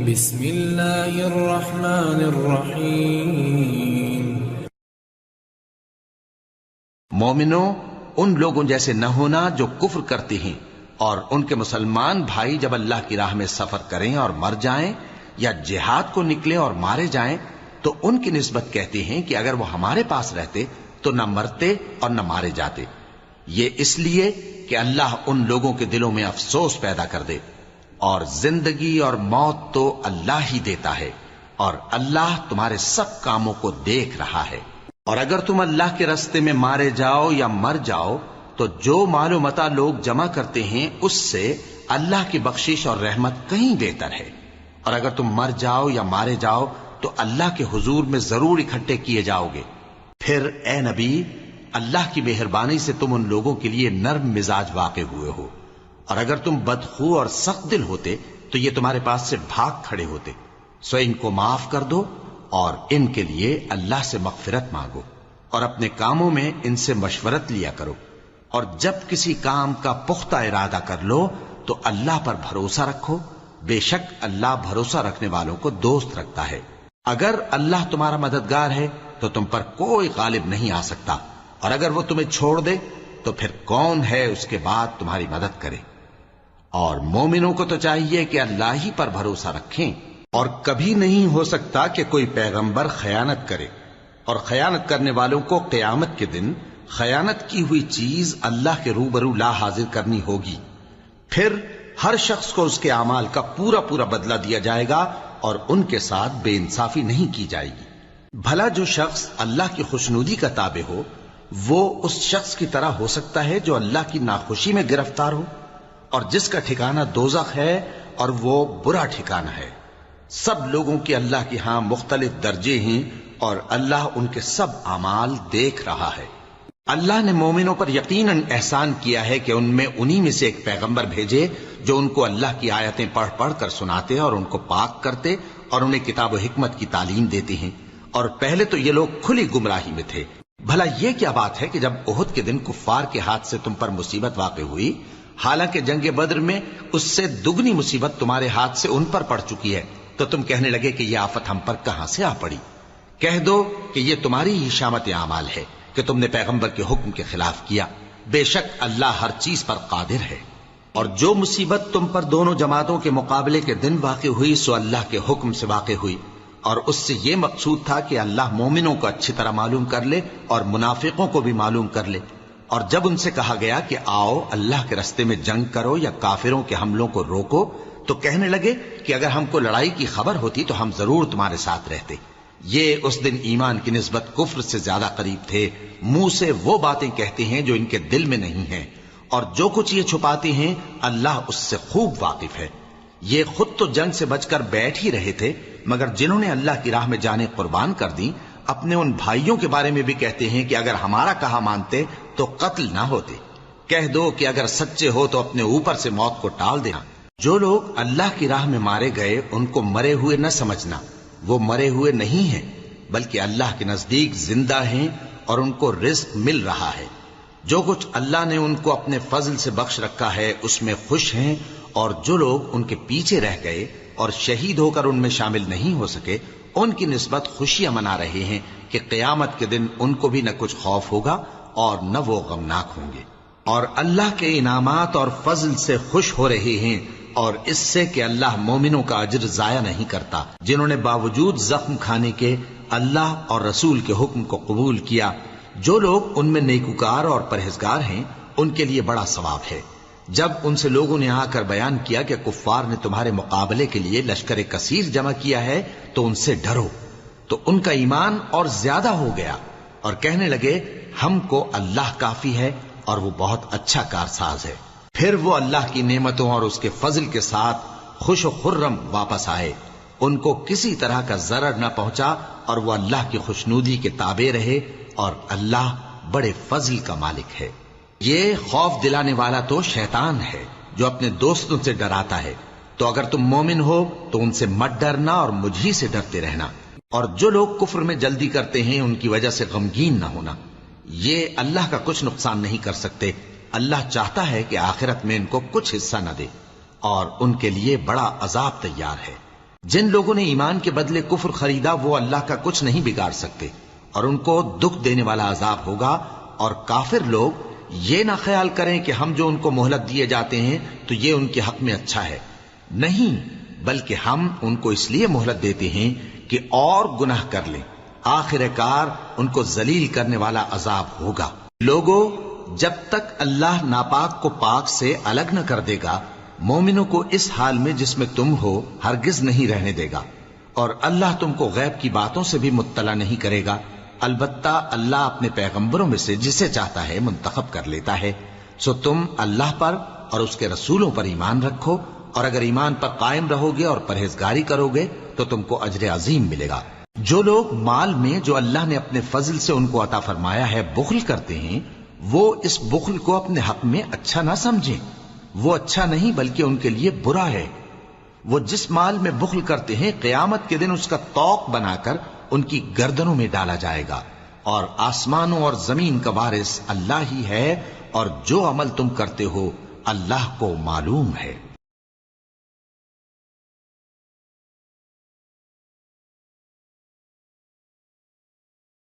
بسم اللہ الرحمن الرحیم۔ مومنو، ان لوگوں جیسے نہ ہونا جو کفر کرتے ہیں اور ان کے مسلمان بھائی جب اللہ کی راہ میں سفر کریں اور مر جائیں یا جہاد کو نکلیں اور مارے جائیں تو ان کی نسبت کہتے ہیں کہ اگر وہ ہمارے پاس رہتے تو نہ مرتے اور نہ مارے جاتے، یہ اس لیے کہ اللہ ان لوگوں کے دلوں میں افسوس پیدا کر دے، اور زندگی اور موت تو اللہ ہی دیتا ہے، اور اللہ تمہارے سب کاموں کو دیکھ رہا ہے۔ اور اگر تم اللہ کے راستے میں مارے جاؤ یا مر جاؤ تو جو مال و متاع لوگ جمع کرتے ہیں اس سے اللہ کی بخشش اور رحمت کہیں بہتر ہے، اور اگر تم مر جاؤ یا مارے جاؤ تو اللہ کے حضور میں ضرور اکٹھے کیے جاؤ گے۔ پھر اے نبی، اللہ کی مہربانی سے تم ان لوگوں کے لیے نرم مزاج واقع ہوئے ہو، اور اگر تم بدخو اور سخت دل ہوتے تو یہ تمہارے پاس سے بھاگ کھڑے ہوتے، سو ان کو معاف کر دو اور ان کے لیے اللہ سے مغفرت مانگو، اور اپنے کاموں میں ان سے مشورت لیا کرو، اور جب کسی کام کا پختہ ارادہ کر لو تو اللہ پر بھروسہ رکھو، بے شک اللہ بھروسہ رکھنے والوں کو دوست رکھتا ہے۔ اگر اللہ تمہارا مددگار ہے تو تم پر کوئی غالب نہیں آ سکتا، اور اگر وہ تمہیں چھوڑ دے تو پھر کون ہے اس کے بعد تمہاری مدد کرے۔ اور مومنوں کو تو چاہیے کہ اللہ ہی پر بھروسہ رکھیں، اور کبھی نہیں ہو سکتا کہ کوئی پیغمبر خیانت کرے، اور خیانت کرنے والوں کو قیامت کے دن خیانت کی ہوئی چیز اللہ کے روبرو لا حاضر کرنی ہوگی، پھر ہر شخص کو اس کے اعمال کا پورا پورا بدلہ دیا جائے گا، اور ان کے ساتھ بے انصافی نہیں کی جائے گی۔ بھلا جو شخص اللہ کی خوشنودی کا تابع ہو وہ اس شخص کی طرح ہو سکتا ہے جو اللہ کی ناخوشی میں گرفتار ہو، اور جس کا ٹھکانہ دوزخ ہے اور وہ برا ٹھکانہ ہے۔ سب لوگوں کے اللہ کے ہاں مختلف درجے ہیں، اور اللہ ان کے سب اعمال دیکھ رہا ہے۔ اللہ نے مومنوں پر یقیناً احسان کیا ہے کہ ان میں انہی میں سے ایک پیغمبر بھیجے جو ان کو اللہ کی آیتیں پڑھ پڑھ کر سناتے اور ان کو پاک کرتے اور انہیں کتاب و حکمت کی تعلیم دیتے ہیں، اور پہلے تو یہ لوگ کھلی گمراہی میں تھے۔ بھلا یہ کیا بات ہے کہ جب احد کے دن کفار کے ہاتھ سے تم پر مصیبت واقع ہوئی، حالانکہ جنگ بدر میں اس سے دگنی مصیبت تمہارے ہاتھ سے ان پر پڑ چکی ہے، تو تم کہنے لگے کہ یہ آفت ہم پر کہاں سے آ پڑی؟ کہہ دو کہ یہ تمہاری ہی شامت اعمال ہے کہ تم نے پیغمبر کے حکم کے خلاف کیا، بے شک اللہ ہر چیز پر قادر ہے۔ اور جو مصیبت تم پر دونوں جماعتوں کے مقابلے کے دن واقع ہوئی سو اللہ کے حکم سے واقع ہوئی، اور اس سے یہ مقصود تھا کہ اللہ مومنوں کو اچھی طرح معلوم کر لے اور منافقوں کو بھی معلوم کر لے۔ اور جب ان سے کہا گیا کہ آؤ اللہ کے راستے میں جنگ کرو یا کافروں کے حملوں کو روکو، تو کہنے لگے کہ اگر ہم کو لڑائی کی خبر ہوتی تو ہم ضرور تمہارے ساتھ رہتے۔ یہ اس دن ایمان کی نسبت کفر سے زیادہ قریب تھے، منہ سے وہ باتیں کہتے ہیں جو ان کے دل میں نہیں ہیں، اور جو کچھ یہ چھپاتے ہیں اللہ اس سے خوب واقف ہے۔ یہ خود تو جنگ سے بچ کر بیٹھ ہی رہے تھے، مگر جنہوں نے اللہ کی راہ میں جانیں قربان کر دیں اپنے ان بھائیوں کے بارے میں بھی کہتے ہیں کہ اگر ہمارا کہا مانتے تو قتل نہ ہوتے۔ کہہ دو کہ اگر سچے ہو تو اپنے اوپر سے موت کو ٹال دینا۔ جو لوگ اللہ کی راہ میں مارے گئے ان کو مرے ہوئے نہ سمجھنا، وہ مرے ہوئے نہیں ہیں بلکہ اللہ کے نزدیک زندہ ہیں اور ان کو رزق مل رہا ہے۔ جو کچھ اللہ نے ان کو اپنے فضل سے بخش رکھا ہے اس میں خوش ہیں، اور جو لوگ ان کے پیچھے رہ گئے اور شہید ہو کر ان میں شامل نہیں ہو سکے ان کی نسبت خوشیاں منا رہے ہیں کہ قیامت کے دن ان کو بھی نہ کچھ خوف ہوگا اور نہ وہ غمناک ہوں گے، اور اللہ کے انعامات اور فضل سے خوش ہو رہے ہیں، اور اس سے کہ اللہ مومنوں کا اجر ضائع نہیں کرتا جنہوں نے باوجود زخم کھانے کے اللہ اور رسول کے حکم کو قبول کیا۔ جو لوگ ان میں نیکوکار اور پرہیزگار ہیں ان کے لیے بڑا ثواب ہے۔ جب ان سے لوگوں نے آ کر بیان کیا کہ کفار نے تمہارے مقابلے کے لیے لشکر کثیر جمع کیا ہے تو ان سے ڈرو، تو ان کا ایمان اور زیادہ ہو گیا، اور کہنے لگے ہم کو اللہ کافی ہے اور وہ بہت اچھا کارساز ہے۔ پھر وہ اللہ کی نعمتوں اور اس کے فضل کے ساتھ خوش و خرم واپس آئے، ان کو کسی طرح کا ضرر نہ پہنچا، اور وہ اللہ کی خوشنودی کے تابع رہے، اور اللہ بڑے فضل کا مالک ہے۔ یہ خوف دلانے والا تو شیطان ہے جو اپنے دوستوں سے ڈراتا ہے، تو اگر تم مومن ہو تو ان سے مت ڈرنا اور مجھ ہی سے ڈرتے رہنا، اور جو لوگ کفر میں جلدی کرتے ہیں ان کی وجہ سے غمگین نہ ہونا، یہ اللہ کا کچھ نقصان نہیں کر سکتے۔ اللہ چاہتا ہے کہ آخرت میں ان کو کچھ حصہ نہ دے، اور ان کے لیے بڑا عذاب تیار ہے۔ جن لوگوں نے ایمان کے بدلے کفر خریدا وہ اللہ کا کچھ نہیں بگاڑ سکتے، اور ان کو دکھ دینے والا عذاب ہوگا۔ اور کافر لوگ یہ نہ خیال کریں کہ ہم جو ان کو مہلت دیے جاتے ہیں تو یہ ان کے حق میں اچھا ہے، نہیں، بلکہ ہم ان کو اس لیے مہلت دیتے ہیں کہ اور گناہ کر لیں، آخر کار ان کو ذلیل کرنے والا عذاب ہوگا۔ لوگوں، جب تک اللہ ناپاک کو پاک سے الگ نہ کر دے گا، مومنوں کو اس حال میں جس میں تم ہو ہرگز نہیں رہنے دے گا، اور اللہ تم کو غیب کی باتوں سے بھی مطلع نہیں کرے گا، البتہ اللہ اپنے پیغمبروں میں سے جسے چاہتا ہے منتخب کر لیتا ہے۔ سو تم اللہ پر اور اس کے رسولوں پر ایمان رکھو، اور اگر ایمان پر قائم رہو گے اور پرہیزگاری کرو گے تو تم کو اجر عظیم ملے گا۔ جو لوگ مال میں جو اللہ نے اپنے فضل سے ان کو عطا فرمایا ہے بخل کرتے ہیں، وہ اس بخل کو اپنے حق میں اچھا نہ سمجھیں، وہ اچھا نہیں بلکہ ان کے لیے برا ہے۔ وہ جس مال میں بخل کرتے ہیں قیامت کے دن اس کا طوق بنا کر ان کی گردنوں میں ڈالا جائے گا، اور آسمانوں اور زمین کا وارث اللہ ہی ہے، اور جو عمل تم کرتے ہو اللہ کو معلوم ہے۔